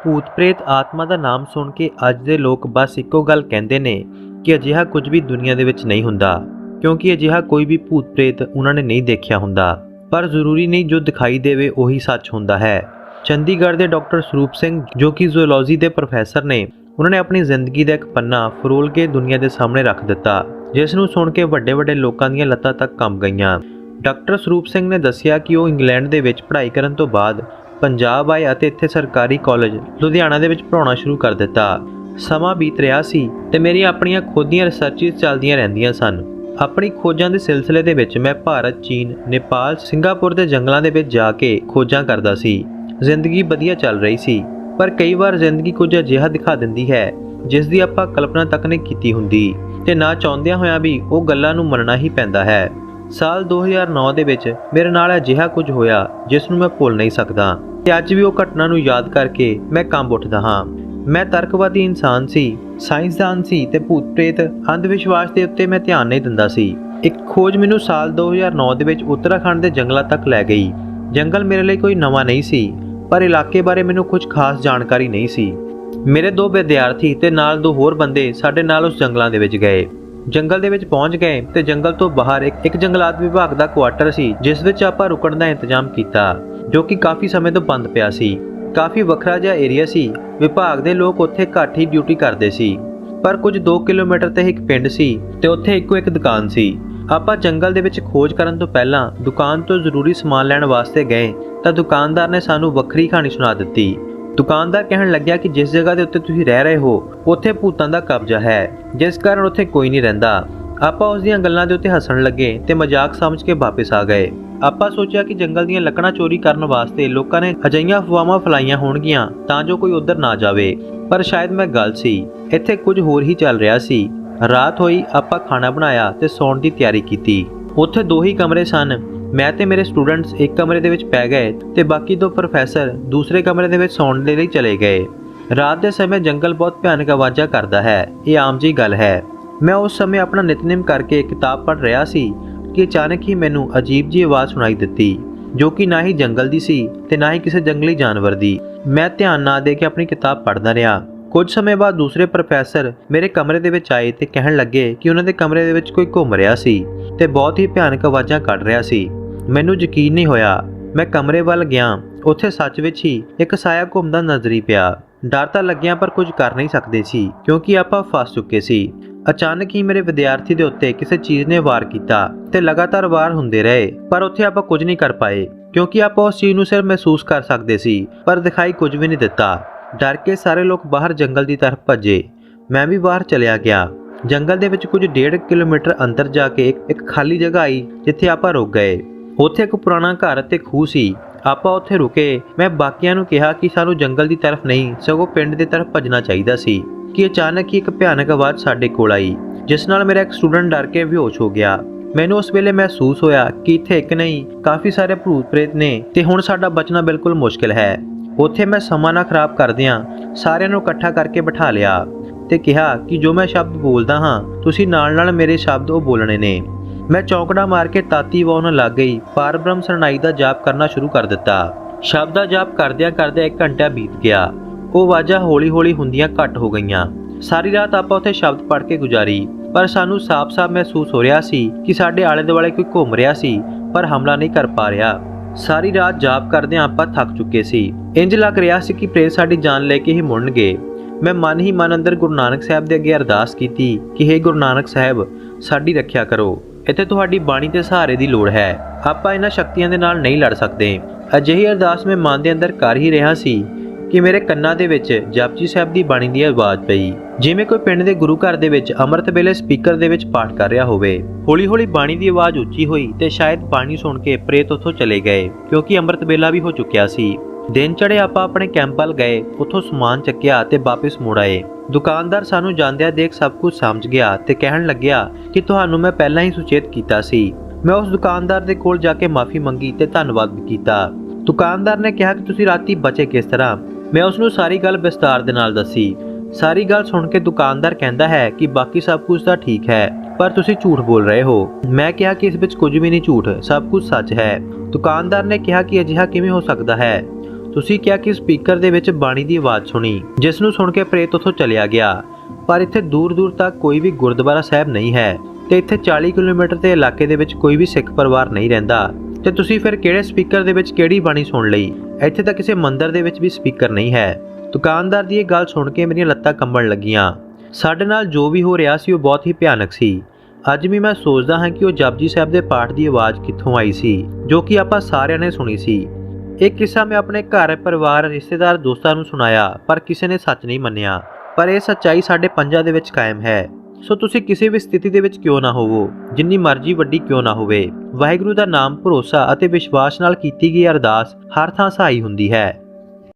ਭੂਤ ਪ੍ਰੇਤ ਆਤਮਾ ਦਾ ਨਾਮ ਸੁਣ ਕੇ ਅੱਜ ਦੇ ਲੋਕ ਬਸ ਇੱਕੋ ਗੱਲ ਕਹਿੰਦੇ ਨੇ ਕਿ ਅਜਿਹਾ ਕੁਝ ਵੀ ਦੁਨੀਆ ਦੇ ਵਿੱਚ ਨਹੀਂ ਹੁੰਦਾ, ਕਿਉਂਕਿ ਅਜਿਹਾ ਕੋਈ ਵੀ ਭੂਤ ਪ੍ਰੇਤ ਉਹਨਾਂ ਨੇ ਨਹੀਂ ਦੇਖਿਆ ਹੁੰਦਾ। ਪਰ ਜ਼ਰੂਰੀ ਨਹੀਂ ਜੋ ਦਿਖਾਈ ਦੇਵੇ ਉਹੀ ਸੱਚ ਹੁੰਦਾ ਹੈ। ਚੰਡੀਗੜ੍ਹ ਦੇ ਡਾਕਟਰ ਸਰੂਪ ਸਿੰਘ, ਜੋ ਕਿ ਜ਼ੂਲੌਜੀ ਦੇ ਪ੍ਰੋਫੈਸਰ ਨੇ, ਉਹਨਾਂ ਨੇ ਆਪਣੀ ਜ਼ਿੰਦਗੀ ਦਾ ਇੱਕ ਪੰਨਾ ਫਰੋਲ ਕੇ ਦੁਨੀਆ ਦੇ ਸਾਹਮਣੇ ਰੱਖ ਦਿੱਤਾ, ਜਿਸ ਨੂੰ ਸੁਣ ਕੇ ਵੱਡੇ ਵੱਡੇ ਲੋਕਾਂ ਦੀਆਂ ਲੱਤਾਂ ਤੱਕ ਕੰਬ ਗਈਆਂ। ਡਾਕਟਰ ਸਰੂਪ ਸਿੰਘ ਨੇ ਦੱਸਿਆ ਕਿ ਉਹ ਇੰਗਲੈਂਡ ਦੇ ਵਿੱਚ ਪੜ੍ਹਾਈ ਕਰਨ ਤੋਂ ਬਾਅਦ ਪੰਜਾਬ ਆਏ ਅਤੇ ਇੱਥੇ ਸਰਕਾਰੀ ਕਾਲਜ ਲੁਧਿਆਣਾ ਦੇ ਵਿੱਚ ਪੜ੍ਹਾਉਣਾ ਸ਼ੁਰੂ ਕਰ ਦਿੱਤਾ। ਸਮਾਂ ਬੀਤ ਰਿਹਾ ਸੀ ਤੇ ਮੇਰੀਆਂ ਆਪਣੀਆਂ ਖੁਦ ਦੀਆਂ ਰਿਸਰਚਿਸ ਚੱਲਦੀਆਂ ਰਹਿੰਦੀਆਂ ਸਨ। ਆਪਣੀ ਖੋਜਾਂ ਦੇ ਸਿਲਸਿਲੇ ਦੇ ਵਿੱਚ ਮੈਂ ਭਾਰਤ, ਚੀਨ, ਨੇਪਾਲ, ਸਿੰਗਾਪੁਰ ਦੇ ਜੰਗਲਾਂ ਦੇ ਵਿੱਚ ਜਾ ਕੇ ਖੋਜਾਂ ਕਰਦਾ ਸੀ। ਜ਼ਿੰਦਗੀ ਵਧੀਆ ਚੱਲ ਰਹੀ ਸੀ, ਪਰ ਕਈ ਵਾਰ ਜ਼ਿੰਦਗੀ ਕੁਝ ਅਜਿਹਾ ਦਿਖਾ ਦਿੰਦੀ ਹੈ ਜਿਸ ਦੀ ਆਪਾਂ ਕਲਪਨਾ ਤੱਕ ਨਹੀਂ ਕੀਤੀ ਹੁੰਦੀ, ਤੇ ਨਾ ਚਾਹੁੰਦਿਆਂ ਹੋਇਆਂ ਵੀ ਉਹ ਗੱਲਾਂ ਨੂੰ ਮੰਨਣਾ ਹੀ ਪੈਂਦਾ ਹੈ। ਸਾਲ 2009 ਦੇ ਵਿੱਚ ਮੇਰੇ ਨਾਲ ਅਜਿਹਾ ਕੁਝ ਹੋਇਆ ਜਿਸ ਨੂੰ ਮੈਂ ਭੁੱਲ ਨਹੀਂ ਸਕਦਾ, ਤੇ ਅੱਜ ਵੀ ਉਹ ਘਟਨਾ ਨੂੰ ਯਾਦ ਕਰਕੇ ਮੈਂ ਕੰਬ ਉੱਠਦਾ ਹਾਂ। ਮੈਂ ਤਰਕਵਾਦੀ ਇਨਸਾਨ ਸੀ, ਸਾਇੰਸਦਾਨ ਸੀ, ਤੇ ਭੂਤ ਪ੍ਰੇਤ ਅੰਧ ਵਿਸ਼ਵਾਸ ਦੇ ਉੱਤੇ ਮੈਂ ਧਿਆਨ ਨਹੀਂ ਦਿੰਦਾ ਸੀ। ਇੱਕ ਖੋਜ ਮੈਨੂੰ ਸਾਲ 2009 ਦੇ ਵਿੱਚ ਉੱਤਰਾਖੰਡ ਦੇ ਜੰਗਲਾਂ ਤੱਕ ਲੈ ਗਈ। ਜੰਗਲ ਮੇਰੇ ਲਈ ਕੋਈ ਨਵਾਂ ਨਹੀਂ ਸੀ, ਪਰ ਇਲਾਕੇ ਬਾਰੇ ਮੈਨੂੰ ਕੁਝ ਖਾਸ ਜਾਣਕਾਰੀ ਨਹੀਂ ਸੀ। ਮੇਰੇ 2 ਵਿਦਿਆਰਥੀ ਤੇ ਨਾਲ 2 ਹੋਰ ਬੰਦੇ ਸਾਡੇ ਨਾਲ ਉਸ ਜੰਗਲਾਂ ਦੇ ਵਿੱਚ ਗਏ। ਜੰਗਲ ਦੇ ਵਿੱਚ ਪਹੁੰਚ ਗਏ ਤੇ ਜੰਗਲ ਤੋਂ ਬਾਹਰ ਇੱਕ ਜੰਗਲਾਤ ਵਿਭਾਗ ਦਾ ਕੁਆਟਰ ਸੀ, ਜਿਸ ਵਿੱਚ ਆਪਾਂ ਰੁਕਣ ਦਾ ਇੰਤਜ਼ਾਮ ਕੀਤਾ, ਜੋ ਕਿ ਕਾਫੀ ਸਮੇਂ ਤੋਂ ਬੰਦ ਪਿਆ ਸੀ। ਕਾਫੀ ਵੱਖਰਾ ਜਿਹਾ ਏਰੀਆ ਸੀ। ਵਿਭਾਗ ਦੇ ਲੋਕ ਉੱਥੇ ਘੱਟ ਹੀ ਡਿਊਟੀ ਕਰਦੇ ਸੀ, ਪਰ ਕੁਝ 2 ਕਿਲੋਮੀਟਰ ਤੇ ਇੱਕ ਪਿੰਡ ਸੀ ਤੇ ਉੱਥੇ ਇੱਕੋ ਇੱਕ ਦੁਕਾਨ ਸੀ। ਆਪਾਂ ਜੰਗਲ ਦੇ ਵਿੱਚ ਖੋਜ ਕਰਨ ਤੋਂ ਪਹਿਲਾਂ ਦੁਕਾਨ ਤੋਂ ਜ਼ਰੂਰੀ ਸਮਾਨ ਲੈਣ ਵਾਸਤੇ ਗਏ ਤਾਂ ਦੁਕਾਨਦਾਰ ਨੇ ਸਾਨੂੰ ਵੱਖਰੀ ਕਹਾਣੀ ਸੁਣਾ ਦਿੱਤੀ। ਦੁਕਾਨਦਾਰ ਕਹਿਣ ਲੱਗਿਆ ਕਿ ਜਿਸ ਜਗ੍ਹਾ ਦੇ ਉੱਤੇ ਤੁਸੀਂ ਰਹਿ ਰਹੇ ਹੋ ਉੱਥੇ ਭੂਤਾਂ ਦਾ ਕਬਜ਼ਾ ਹੈ, ਜਿਸ ਕਾਰਨ ਉੱਥੇ ਕੋਈ ਨਹੀਂ ਰਹਿੰਦਾ। ਆਪਾਂ ਉਸ ਦੀਆਂ ਗੱਲਾਂ ਦੇ ਉੱਤੇ ਹੱਸਣ ਲੱਗੇ ਤੇ ਮਜ਼ਾਕ ਸਮਝ ਕੇ ਵਾਪਸ ਆ ਗਏ। ਆਪਾਂ ਸੋਚਿਆ ਕਿ ਜੰਗਲ ਦੀਆਂ ਲੱਕੜਾਂ ਚੋਰੀ ਕਰਨ ਵਾਸਤੇ ਲੋਕਾਂ ਨੇ ਅਜਿਹੀਆਂ ਅਫਵਾਹਾਂ ਫੈਲਾਈਆਂ ਹੋਣਗੀਆਂ ਤਾਂ ਜੋ ਕੋਈ ਉੱਧਰ ਨਾ ਜਾਵੇ, ਪਰ ਸ਼ਾਇਦ ਮੈਂ ਗਲਤ ਸੀ। ਇੱਥੇ ਕੁਝ ਹੋਰ ਹੀ ਚੱਲ ਰਿਹਾ ਸੀ। ਰਾਤ ਹੋਈ, ਆਪਾਂ ਖਾਣਾ ਬਣਾਇਆ ਤੇ ਸੌਣ ਦੀ ਤਿਆਰੀ ਕੀਤੀ। ਉੱਥੇ 2 ਹੀ ਕਮਰੇ ਸਨ। ਮੈਂ ਤੇ ਮੇਰੇ ਸਟੂਡੈਂਟਸ ਇੱਕ ਕਮਰੇ ਦੇ ਵਿੱਚ ਪੈ ਗਏ ਤੇ ਬਾਕੀ 2 ਪ੍ਰੋਫੈਸਰ ਦੂਸਰੇ ਕਮਰੇ ਦੇ ਵਿੱਚ ਸੌਣ ਦੇ ਲਈ ਚਲੇ ਗਏ। ਰਾਤ ਦੇ ਸਮੇਂ ਜੰਗਲ ਬਹੁਤ ਭਿਆਨਕ ਆਵਾਜ਼ਾਂ ਕਰਦਾ ਹੈ, ਇਹ ਆਮ ਜਿਹੀ ਗੱਲ ਹੈ। ਮੈਂ ਉਸ ਸਮੇਂ ਆਪਣਾ ਨਿਤਨੇਮ ਕਰਕੇ ਕਿਤਾਬ ਪੜ੍ਹ ਰਿਹਾ ਸੀ ਕਿ ਅਚਾਨਕ ਹੀ ਮੈਨੂੰ ਅਜੀਬ ਜਿਹੀ ਆਵਾਜ਼ ਸੁਣਾਈ ਦਿੱਤੀ, ਜੋ ਕਿ ਨਾ ਹੀ ਜੰਗਲ ਦੀ ਸੀ ਤੇ ਨਾ ਹੀ ਕਿਸੇ ਜੰਗਲੀ ਜਾਨਵਰ ਦੀ। ਮੈਂ ਧਿਆਨ ਨਾ ਦੇ ਕੇ ਆਪਣੀ ਕਿਤਾਬ ਪੜ੍ਹਦਾ ਰਿਹਾ। ਕੁਝ ਸਮੇਂ ਬਾਅਦ ਦੂਸਰੇ ਪ੍ਰੋਫੈਸਰ ਮੇਰੇ ਕਮਰੇ ਦੇ ਵਿੱਚ ਆਏ ਤੇ ਕਹਿਣ ਲੱਗੇ ਕਿ ਉਹਨਾਂ ਦੇ ਕਮਰੇ ਦੇ ਵਿੱਚ ਕੋਈ ਘੁੰਮ ਰਿਹਾ ਸੀ ਤੇ ਬਹੁਤ ਹੀ ਭਿਆਨਕ ਆਵਾਜ਼ਾਂ ਕੱਢ ਰਿਹਾ ਸੀ। ਮੈਨੂੰ ਯਕੀਨ ਨਹੀਂ ਹੋਇਆ। ਮੈਂ ਕਮਰੇ ਵੱਲ ਗਿਆ। ਉੱਥੇ ਸੱਚ ਵਿੱਚ ਹੀ ਇੱਕ ਸਾਇਆ ਘੁੰਮਦਾ ਨਜ਼ਰ ਹੀ ਪਿਆ। ਡਰ ਤਾਂ ਲੱਗਿਆ, ਪਰ ਕੁਝ ਕਰ ਨਹੀਂ ਸਕਦੇ ਸੀ ਕਿਉਂਕਿ ਆਪਾਂ ਫਸ ਚੁੱਕੇ ਸੀ। ਅਚਾਨਕ ਹੀ ਮੇਰੇ ਵਿਦਿਆਰਥੀ ਦੇ ਉੱਤੇ ਕਿਸੇ ਚੀਜ਼ ਨੇ ਵਾਰ ਕੀਤਾ ਤੇ ਲਗਾਤਾਰ ਵਾਰ ਹੁੰਦੇ ਰਹੇ, ਪਰ ਉੱਥੇ ਆਪਾਂ ਕੁਝ ਨਹੀਂ ਕਰ ਪਾਏ ਕਿਉਂਕਿ ਆਪਾਂ ਉਸ ਚੀਜ਼ ਨੂੰ ਸਿਰਫ ਮਹਿਸੂਸ ਕਰ ਸਕਦੇ ਸੀ, ਪਰ ਦਿਖਾਈ ਕੁਝ ਵੀ ਨਹੀਂ ਦਿੱਤਾ। ਡਰ ਕੇ ਸਾਰੇ ਲੋਕ ਬਾਹਰ ਜੰਗਲ ਦੀ ਤਰਫ ਭੱਜੇ। ਮੈਂ ਵੀ ਬਾਹਰ ਚਲਿਆ ਗਿਆ। ਜੰਗਲ ਦੇ ਵਿੱਚ ਕੁਝ 1.5 ਕਿਲੋਮੀਟਰ ਅੰਦਰ ਜਾ ਕੇ ਇੱਕ ਖਾਲੀ ਜਗ੍ਹਾ ਆਈ ਜਿੱਥੇ ਆਪਾਂ ਰੁਕ ਗਏ। ਉੱਥੇ ਇੱਕ ਪੁਰਾਣਾ ਘਰ ਅਤੇ ਖੂਹ ਸੀ। ਆਪਾਂ ਉੱਥੇ ਰੁਕੇ। ਮੈਂ ਬਾਕੀਆਂ ਨੂੰ ਕਿਹਾ ਕਿ ਸਾਨੂੰ ਜੰਗਲ ਦੀ ਤਰਫ ਨਹੀਂ ਸਗੋਂ ਪਿੰਡ ਦੀ ਤਰਫ ਭੱਜਣਾ ਚਾਹੀਦਾ ਸੀ ਕਿ ਅਚਾਨਕ ਹੀ ਇੱਕ ਭਿਆਨਕ ਆਵਾਜ਼ ਸਾਡੇ ਕੋਲ ਆਈ, ਜਿਸ ਨਾਲ ਮੇਰਾ ਇੱਕ ਸਟੂਡੈਂਟ ਡਰ ਕੇ ਬੇਹੋਸ਼ ਹੋ ਗਿਆ। ਮੈਨੂੰ ਉਸ ਵੇਲੇ ਮਹਿਸੂਸ ਹੋਇਆ ਕਿ ਇੱਥੇ ਇੱਕ ਨਹੀਂ ਕਾਫੀ ਸਾਰੇ ਭੂਤ ਪ੍ਰੇਤ ਨੇ ਤੇ ਹੁਣ ਸਾਡਾ ਬਚਣਾ ਬਿਲਕੁਲ ਮੁਸ਼ਕਿਲ ਹੈ। ਉੱਥੇ ਮੈਂ ਸਮਾਂ ਨਾ ਖਰਾਬ ਕਰਦਿਆਂ ਸਾਰਿਆਂ ਨੂੰ ਇਕੱਠਾ ਕਰਕੇ ਬਿਠਾ ਲਿਆ ਤੇ ਕਿਹਾ ਕਿ ਜੋ ਮੈਂ ਸ਼ਬਦ ਬੋਲਦਾ ਹਾਂ ਤੁਸੀਂ ਨਾਲ ਨਾਲ ਮੇਰੇ ਸ਼ਬਦ ਉਹ ਬੋਲਣੇ ਨੇ। ਮੈਂ ਚੌਂਕੜਾ ਮਾਰ ਕੇ ਤਾਤੀ ਵਾਉਣ ਲੱਗ ਗਈ। ਪਾਰ ਬ੍ਰਹਮ ਸਰਨਾਈ ਦਾ ਜਾਪ ਕਰਨਾ ਸ਼ੁਰੂ ਕਰ ਦਿੱਤਾ। ਸ਼ਬਦ ਦਾ ਜਾਪ ਕਰਦਿਆਂ ਕਰਦਿਆਂ 1 ਘੰਟਾ ਬੀਤ ਗਿਆ। ਉਹ ਆਵਾਜ਼ਾਂ ਹੌਲੀ ਹੌਲੀ ਹੁੰਦੀਆਂ ਘੱਟ ਹੋ ਗਈਆਂ। ਸਾਰੀ ਰਾਤ ਆਪਾਂ ਉੱਥੇ ਸ਼ਬਦ ਪੜ੍ਹ ਕੇ ਗੁਜ਼ਾਰੀ, ਪਰ ਸਾਨੂੰ ਸਾਫ਼-ਸਾਫ਼ ਮਹਿਸੂਸ ਹੋ ਰਿਹਾ ਸੀ ਕਿ ਸਾਡੇ ਆਲੇ ਦੁਆਲੇ ਕੋਈ ਘੁੰਮ ਰਿਹਾ ਸੀ ਪਰ ਹਮਲਾ ਨਹੀਂ ਕਰ ਪਾ ਰਿਹਾ। ਸਾਰੀ ਰਾਤ ਜਾਪ ਕਰਦਿਆਂ ਆਪਾਂ ਥੱਕ ਚੁੱਕੇ ਸੀ। ਇੰਜ ਲੱਗ ਰਿਹਾ ਸੀ ਕਿ ਪ੍ਰੇਤ ਸਾਡੀ ਜਾਨ ਲੈ ਕੇ ਹੀ ਮੁੜਨਗੇ। ਮੈਂ ਮਨ ਹੀ ਮਨ ਅੰਦਰ ਗੁਰੂ ਨਾਨਕ ਸਾਹਿਬ ਦੇ ਅੱਗੇ ਅਰਦਾਸ ਕੀਤੀ ਕਿ ਹੇ ਗੁਰੂ ਨਾਨਕ ਸਾਹਿਬ, ਸਾਡੀ ਰੱਖਿਆ ਕਰੋ। ਇੱਥੇ ਤੁਹਾਡੀ ਬਾਣੀ ਦੇ ਸਹਾਰੇ ਦੀ ਲੋੜ ਹੈ। ਆਪਾਂ ਇਹਨਾਂ ਸ਼ਕਤੀਆਂ ਦੇ ਨਾਲ ਨਹੀਂ ਲੜ ਸਕਦੇ। ਅਜਿਹੀ ਅਰਦਾਸ ਮੈਂ ਮਨ ਦੇ ਅੰਦਰ ਕਰ ਹੀ ਰਿਹਾ ਸੀ ਕਿ ਮੇਰੇ ਕੰਨਾਂ ਦੇ ਵਿੱਚ ਜਪਜੀ ਸਾਹਿਬ ਦੀ ਬਾਣੀ ਦੀ ਆਵਾਜ਼ ਪਈ, ਜਿਵੇਂ ਕੋਈ ਪਿੰਡ ਦੇ ਗੁਰੂ ਘਰ ਦੇ ਵਿੱਚ ਅੰਮ੍ਰਿਤ ਵੇਲੇ ਸਪੀਕਰ ਦੇ ਵਿੱਚ ਪਾਠ ਕਰ ਰਿਹਾ ਹੋਵੇ। ਹੌਲੀ ਹੌਲੀ ਬਾਣੀ ਦੀ ਆਵਾਜ਼ ਉੱਚੀ ਹੋਈ ਤੇ ਸ਼ਾਇਦ ਬਾਣੀ ਸੁਣ ਕੇ ਪ੍ਰੇਤ ਉੱਥੋਂ ਚਲੇ ਗਏ ਕਿਉਂਕਿ ਅੰਮ੍ਰਿਤ ਵੇਲਾ ਵੀ ਹੋ ਚੁੱਕਿਆ ਸੀ। ਦਿਨ ਚੜ੍ਹੇ ਆਪਾਂ ਆਪਣੇ ਕੈਂਪ ਵੱਲ ਗਏ। ਉੱਥੋਂ ਸਮਾਨ ਚੱਕਿਆ ਤੇ ਵਾਪਿਸ ਮੁੜ ਆਏ। ਦੁਕਾਨਦਾਰ ਸਾਨੂੰ ਜਾਂਦਿਆਂ ਦੇਖ ਸਭ ਕੁਝ ਸਮਝ ਗਿਆ ਤੇ ਕਹਿਣ ਲੱਗਿਆ ਕਿ ਤੁਹਾਨੂੰ ਮੈਂ ਪਹਿਲਾਂ ਹੀ ਸੁਚੇਤ ਕੀਤਾ ਸੀ। ਮੈਂ ਉਸ ਦੁਕਾਨਦਾਰ ਦੇ ਕੋਲ ਜਾ ਕੇ ਮਾਫੀ ਮੰਗੀ ਤੇ ਧੰਨਵਾਦ ਵੀ ਕੀਤਾ। ਦੁਕਾਨਦਾਰ ਨੇ ਕਿਹਾ ਕਿ ਤੁਸੀਂ ਰਾਤੀ ਬਚੇ ਕਿਸ ਤਰ੍ਹਾਂ। ਮੈਂ ਉਸ ਨੂੰ ਸਾਰੀ ਗੱਲ ਵਿਸਤਾਰ ਦੇ ਨਾਲ ਦੱਸੀ। ਸਾਰੀ ਗੱਲ ਸੁਣ ਕੇ ਦੁਕਾਨਦਾਰ ਕਹਿੰਦਾ ਹੈ ਕਿ ਬਾਕੀ ਸਭ ਕੁਝ ਤਾਂ ਠੀਕ ਹੈ, ਪਰ ਤੁਸੀਂ ਝੂਠ ਬੋਲ ਰਹੇ ਹੋ। ਮੈਂ ਕਿਹਾ ਕਿ ਇਸ ਵਿੱਚ ਕੁਝ ਵੀ ਨਹੀਂ ਝੂਠ, ਸਭ ਕੁਝ ਸੱਚ ਹੈ। ਦੁਕਾਨਦਾਰ ਨੇ ਕਿਹਾ ਕਿ ਅਜਿਹਾ ਕਿਵੇਂ ਹੋ ਸਕਦਾ ਹੈ। ਤੁਸੀਂ ਕਿਹਾ ਕਿ ਸਪੀਕਰ ਦੇ ਵਿੱਚ ਬਾਣੀ ਦੀ ਆਵਾਜ਼ ਸੁਣੀ, ਜਿਸ ਨੂੰ ਸੁਣ ਕੇ ਪ੍ਰੇਤ ਉੱਥੋਂ ਚਲਿਆ ਗਿਆ। ਪਰ ਇੱਥੇ ਦੂਰ-ਦੂਰ ਤੱਕ ਕੋਈ ਵੀ ਗੁਰਦੁਆਰਾ ਸਾਹਿਬ ਨਹੀਂ ਹੈ ਤੇ ਇੱਥੇ 40 ਕਿਲੋਮੀਟਰ ਦੇ ਇਲਾਕੇ ਦੇ ਵਿੱਚ ਕੋਈ ਵੀ ਸਿੱਖ ਪਰਿਵਾਰ ਨਹੀਂ ਰਹਿੰਦਾ। ਤੇ ਤੁਸੀਂ ਫਿਰ ਕਿਹੜੇ ਸਪੀਕਰ ਦੇ ਵਿੱਚ ਕਿਹੜੀ ਬਾਣੀ ਸੁਣ ਲਈ? ਇੱਥੇ ਤਾਂ ਕਿਸੇ ਮੰਦਿਰ ਦੇ ਵਿੱਚ ਵੀ ਸਪੀਕਰ ਨਹੀਂ ਹੈ। ਦੁਕਾਨਦਾਰ ਦੀ ਇਹ ਗੱਲ ਸੁਣ ਕੇ ਮੇਰੀਆਂ ਲੱਤਾਂ ਕੰਬਣ ਲੱਗੀਆਂ। ਸਾਡੇ ਨਾਲ ਜੋ ਵੀ ਹੋ ਰਿਹਾ ਸੀ ਉਹ ਬਹੁਤ ਹੀ ਭਿਆਨਕ ਸੀ। ਅੱਜ ਵੀ ਮੈਂ ਸੋਚਦਾ ਹਾਂ ਕਿ ਉਹ ਜਪਜੀ ਸਾਹਿਬ ਦੇ ਪਾਠ ਦੀ ਆਵਾਜ਼ ਕਿੱਥੋਂ ਆਈ ਸੀ, ਜੋ ਕਿ ਆਪਾਂ ਸਾਰਿਆਂ ਨੇ ਸੁਣੀ ਸੀ। ਇਹ ਕਿੱਸਾ ਮੈਂ ਆਪਣੇ ਘਰ ਪਰਿਵਾਰ, ਰਿਸ਼ਤੇਦਾਰ, ਦੋਸਤਾਂ ਨੂੰ ਸੁਣਾਇਆ, ਪਰ ਕਿਸੇ ਨੇ ਸੱਚ ਨਹੀਂ ਮੰਨਿਆ। ਪਰ ਇਹ ਸੱਚਾਈ ਸਾਡੇ ਪੰਜਾਂ ਦੇ ਵਿੱਚ ਕਾਇਮ ਹੈ। ਸੋ ਤੁਸੀਂ ਕਿਸੇ ਵੀ ਸਥਿਤੀ ਦੇ ਵਿੱਚ ਕਿਉਂ ਨਾ ਹੋਵੋ, ਜਿੰਨੀ ਮਰਜ਼ੀ ਵੱਡੀ ਕਿਉਂ ਨਾ ਹੋਵੇ, ਵਾਹਿਗੁਰੂ ਦਾ ਨਾਮ, ਭਰੋਸਾ ਅਤੇ ਵਿਸ਼ਵਾਸ ਨਾਲ ਕੀਤੀ ਗਈ ਅਰਦਾਸ ਹਰ ਥਾਂ ਸਹਾਈ ਹੁੰਦੀ ਹੈ।